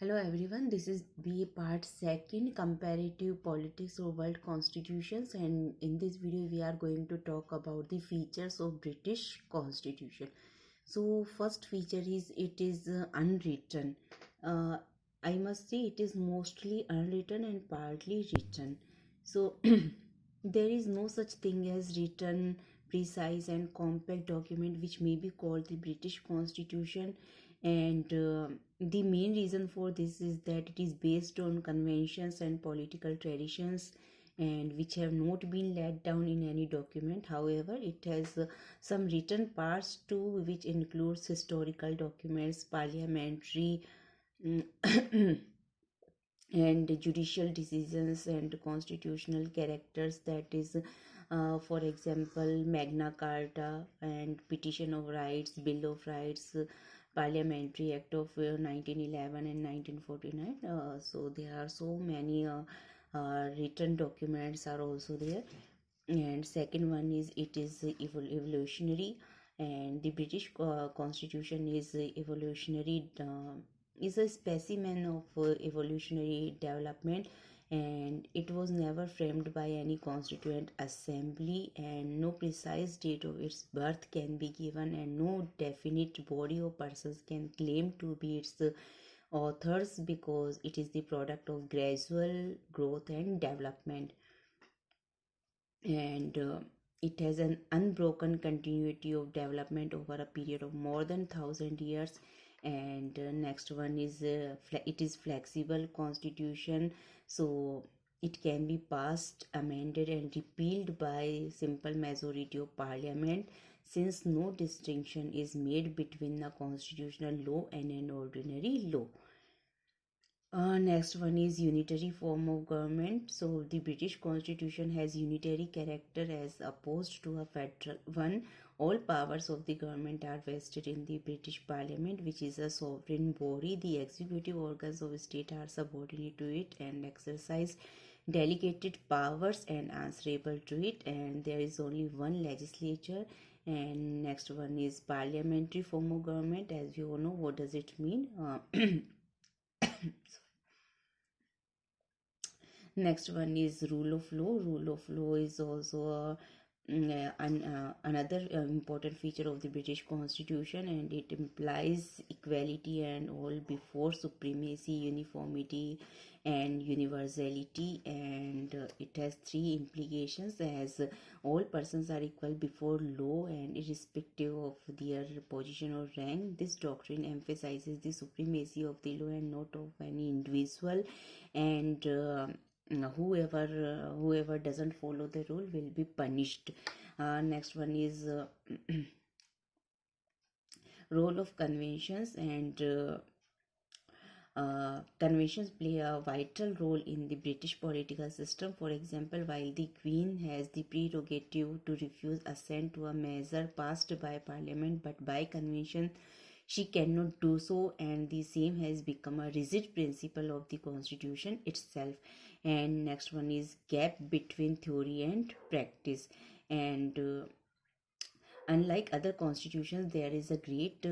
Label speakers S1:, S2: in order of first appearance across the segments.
S1: Hello everyone, this is BA part 2nd comparative politics of world constitutions, and in this video we are going to talk about the features of British constitution. So first feature is it is unwritten. Uh, I must say it is mostly unwritten and partly written. So there is no such thing as written, precise and compact document which may be called the British constitution, and the main reason for this is that it is based on conventions and political traditions and which have not been laid down in any document. However, it has some written parts too, which includes historical documents, parliamentary and judicial decisions and constitutional characters, that is for example Magna Carta and Petition of Rights, Bill of Rights, Parliamentary Act of 1911 and 1949. So there are so many written documents are also there. And second one is it is evolutionary, and the British constitution is evolutionary, is a specimen of evolutionary development, and it was never framed by any constituent assembly, and no precise date of its birth can be given, and no definite body of persons can claim to be its authors, because it is the product of gradual growth and development. And it has an unbroken continuity of development over a period of more than 1,000 years. And next one is it is flexible constitution, so it can be passed, amended and repealed by simple majority of parliament, since no distinction is made between a constitutional law and an ordinary law. Next one is unitary form of government. So the British constitution has unitary character as opposed to a federal one. All powers of the government are vested in the British Parliament, which is a sovereign body. The executive organs of state are subordinate to it and exercise delegated powers and answerable to it, and there is only one legislature. And next one is parliamentary form of government. As you all know, what does it mean? Next one is rule of law. Rule of law is also another important feature of the British Constitution, and it implies equality and all before, supremacy, uniformity and universality. And it has three implications, as all persons are equal before law and irrespective of their position or rank. This doctrine emphasizes the supremacy of the law and not of any individual, and whoever doesn't follow the rule will be punished. Next one is role of conventions, and conventions play a vital role in the British political system. For example, while the Queen has the prerogative to refuse assent to a measure passed by Parliament, but by convention she cannot do so, and the same has become a rigid principle of the Constitution itself. And next one is gap between theory and practice. And unlike other constitutions, there is a great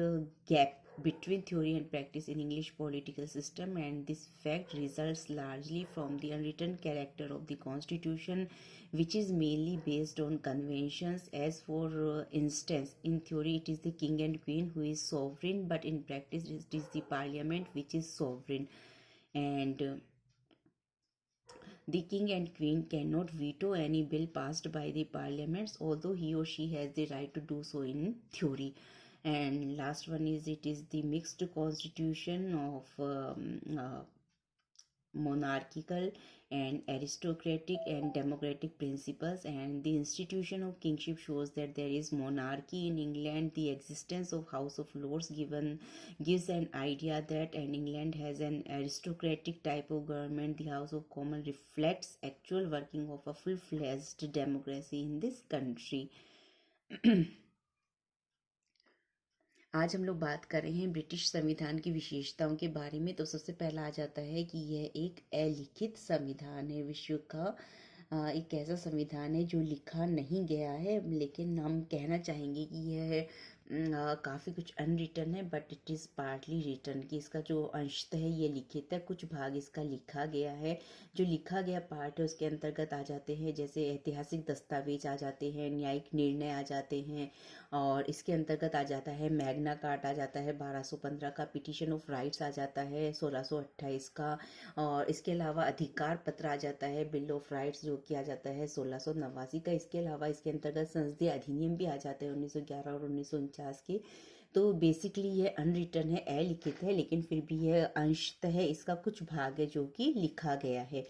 S1: gap between theory and practice in English political system, and this fact results largely from the unwritten character of the constitution, which is mainly based on conventions. As for instance, in theory it is the king and queen who is sovereign, but in practice it is the parliament which is sovereign. And the king and queen cannot veto any bill passed by the parliaments, although he or she has the right to do so in theory. And last one is it is the mixed constitution of monarchical and aristocratic and democratic principles, and the institution of kingship shows that there is monarchy in England. The existence of House of Lords gives an idea that England has an aristocratic type of government. The House of Commons reflects actual working of a full-fledged democracy in this country. आज हम लोग बात कर रहे हैं British संविधान की विशेषताओं के बारे में। तो सबसे पहला आ जाता है कि यह एक अलिखित संविधान है। विश्व का एक ऐसा संविधान है जो लिखा नहीं गया है, लेकिन हम कहना चाहेंगे कि यह काफ़ी कुछ अनरिटन है, but it is partly written, कि इसका जो अंशतः है ये लिखित है, कुछ भाग इसका लिखा गया है। जो लिखा गया पार्ट है उसके अंतर्गत आ जाते हैं जैसे ऐतिहासिक दस्तावेज आ जाते हैं, न्यायिक निर्णय आ जाते हैं, और इसके अंतर्गत आ जाता है मैग्ना कार्टा आ जाता है 1215 का, पिटीशन ऑफ राइट्स आ जाता है 1628 का, और इसके अलावा अधिकार पत्र आ जाता है, बिल ऑफ राइट्स जो कि आ जाता है 1689 का। इसके अलावा इसके अंतर्गत संसदीय अधिनियम भी आ जाते हैं 1911 और 1949 के। तो बेसिकली ये अनरिटन है, अलिखित है, लेकिन फिर भी यह अंशतः है, इसका कुछ भाग है जो कि लिखा गया है।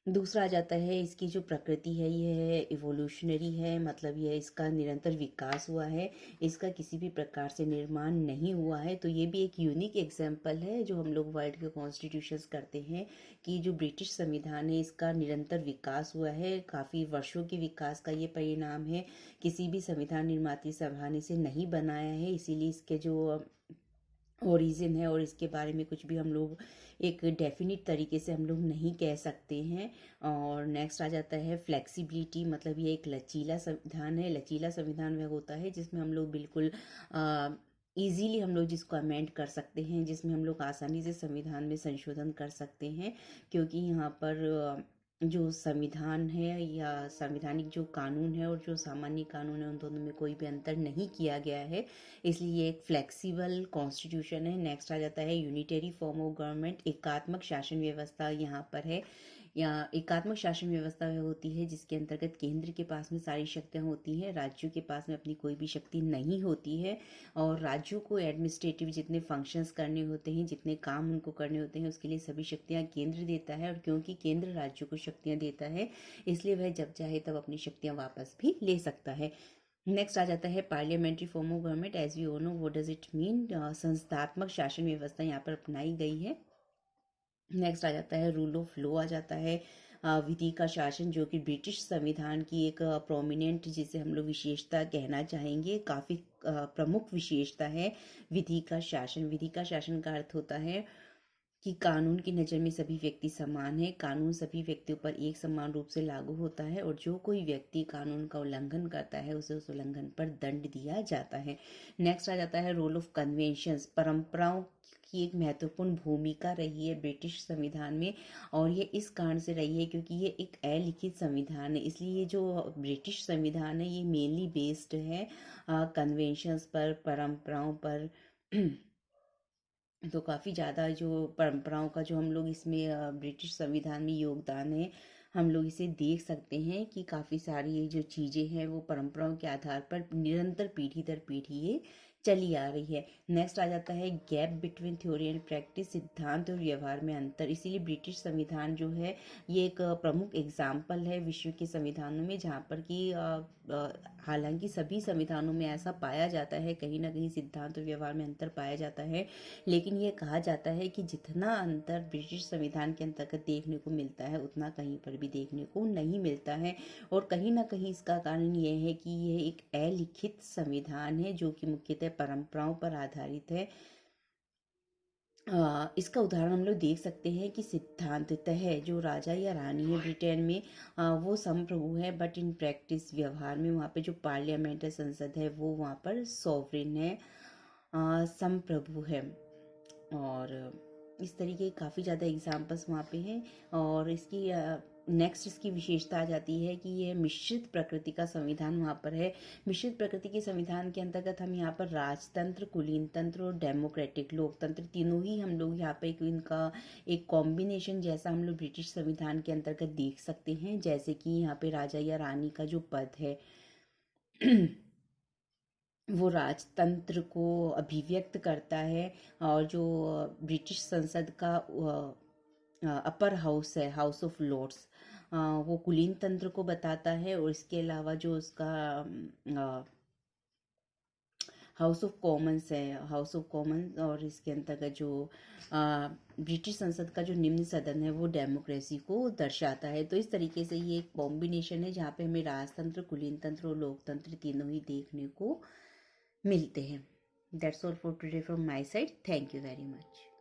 S1: दूसरा आ जाता है इसकी जो प्रकृति है, ये है इवोल्यूशनरी है, मतलब यह इसका निरंतर विकास हुआ है, इसका किसी भी प्रकार से निर्माण नहीं हुआ है। तो ये भी एक यूनिक एग्जाम्पल है जो हम लोग वर्ल्ड के कॉन्स्टिट्यूशंस करते हैं, कि जो ब्रिटिश संविधान है इसका निरंतर विकास हुआ है, काफ़ी वर्षों के विकास का ये परिणाम है, किसी भी संविधान निर्मात्री सभा ने इसे नहीं बनाया है, इसीलिए इसके जो ओरिजिन है और इसके बारे में कुछ भी हम लोग एक डेफिनिट तरीके से हम लोग नहीं कह सकते हैं। और नेक्स्ट आ जाता है फ्लेक्सिबिलिटी, मतलब ये एक लचीला संविधान है। लचीला संविधान वह होता है जिसमें हम लोग बिल्कुल ईजीली हम लोग जिसको अमेंड कर सकते हैं, जिसमें हम लोग आसानी से संविधान में संशोधन कर सकते हैं, क्योंकि यहाँ पर जो संविधान है या संवैधानिक जो कानून है और जो सामान्य कानून है उन दोनों में कोई भी अंतर नहीं किया गया है, इसलिए ये एक फ्लेक्सिबल कॉन्स्टिट्यूशन है। नेक्स्ट आ जाता है यूनिटरी फॉर्म ऑफ गवर्नमेंट, एकात्मक शासन व्यवस्था यहाँ पर है। या एकात्मक शासन व्यवस्था होती है जिसके अंतर्गत केंद्र के पास में सारी शक्तियाँ होती हैं, राज्यों के पास में अपनी कोई भी शक्ति नहीं होती है, और राज्यों को एडमिनिस्ट्रेटिव जितने फंक्शंस करने होते हैं, जितने काम उनको करने होते हैं, उसके लिए सभी शक्तियाँ केंद्र देता है। और क्योंकि केंद्र राज्यों को शक्तियाँ देता है, इसलिए वह जब चाहे तब अपनी शक्तियाँ वापस भी ले सकता है। नेक्स्ट आ जाता है parliamentary form of government. As we all know what does it mean, संस्थात्मक शासन व्यवस्था यहाँ पर अपनाई गई है। नेक्स्ट आ जाता है रूल ऑफ लॉ आ जाता है, विधि का शासन, जो कि ब्रिटिश संविधान की एक प्रोमिनेंट, जिसे हम लोग विशेषता कहना चाहेंगे, काफ़ी प्रमुख विशेषता है विधि का शासन। विधि का शासन का अर्थ होता है कि कानून की नज़र में सभी व्यक्ति समान है, कानून सभी व्यक्तियों पर एक समान रूप से लागू होता है, और जो कोई व्यक्ति कानून का उल्लंघन करता है उसे उस उल्लंघन पर दंड दिया जाता है। नेक्स्ट आ जाता है रोल ऑफ कन्वेंशंस, परंपराओं की एक महत्वपूर्ण भूमिका रही है ब्रिटिश संविधान में, और ये इस कारण से रही है क्योंकि ये एक अलिखित संविधान है, इसलिए ये जो ब्रिटिश संविधान है ये मेनली बेस्ड है कन्वेंशंस पर, परंपराओं पर। तो काफ़ी ज़्यादा जो परंपराओं का जो हम लोग इसमें ब्रिटिश संविधान में योगदान है, हम लोग इसे देख सकते हैं कि काफ़ी सारी ये जो चीज़ें हैं वो परंपराओं के आधार पर निरंतर पीढ़ी दर पीढ़ी ये चली आ रही है। नेक्स्ट आ जाता है gap between theory and practice, सिद्धांत और व्यवहार में अंतर। इसीलिए ब्रिटिश संविधान जो है ये एक प्रमुख एग्जाम्पल है विश्व के संविधानों में, जहाँ पर कि हालांकि सभी संविधानों में ऐसा पाया जाता है, कहीं ना कहीं सिद्धांत और व्यवहार में अंतर पाया जाता है, लेकिन ये कहा जाता है कि जितना अंतर ब्रिटिश संविधान के अंतर्गत देखने को मिलता है उतना कहीं पर भी देखने को नहीं मिलता है। और कहीं ना कहीं इसका कारण ये है कि ये एक अलिखित संविधान है जो कि मुख्यतः परंपराओं पर आधारित है। इसका उदाहरण हम लोग देख सकते हैं कि सिद्धांततः जो राजा या रानी है ब्रिटेन में, वो संप्रभु है, बट इन प्रैक्टिस व्यवहार में वहाँ पे जो पार्लियामेंट है, संसद है, वो वहाँ पर सॉवरेन है, संप्रभु है। और इस तरीके काफ़ी ज़्यादा एग्जाम्पल्स वहाँ पे हैं। और इसकी नेक्स्ट इसकी विशेषता आ जाती है कि ये मिश्रित प्रकृति का संविधान वहाँ पर है। मिश्रित प्रकृति के संविधान के अंतर्गत हम यहाँ पर राजतंत्र, कुलीन तंत्र और डेमोक्रेटिक लोकतंत्र तीनों ही हम लोग यहाँ पे इनका एक कॉम्बिनेशन जैसा हम लोग ब्रिटिश संविधान के अंतर्गत देख सकते हैं। जैसे कि यहाँ पे राजा या रानी का जो पद है वो राजतंत्र को अभिव्यक्त करता है, और जो ब्रिटिश संसद का अपर हाउस है, हाउस ऑफ लॉर्ड्स, वो कुलीन तंत्र को बताता है। और इसके अलावा जो उसका हाउस ऑफ कॉमन्स है, हाउस ऑफ कॉमन्स, और इसके अंतर्गत जो ब्रिटिश संसद का जो निम्न सदन है वो डेमोक्रेसी को दर्शाता है। तो इस तरीके से ये एक कॉम्बिनेशन है जहाँ पे हमें राजतंत्र, कुलीन तंत्र और लोकतंत्र तीनों ही देखने को मिलते हैं। That's all for today from my side. Thank you very much.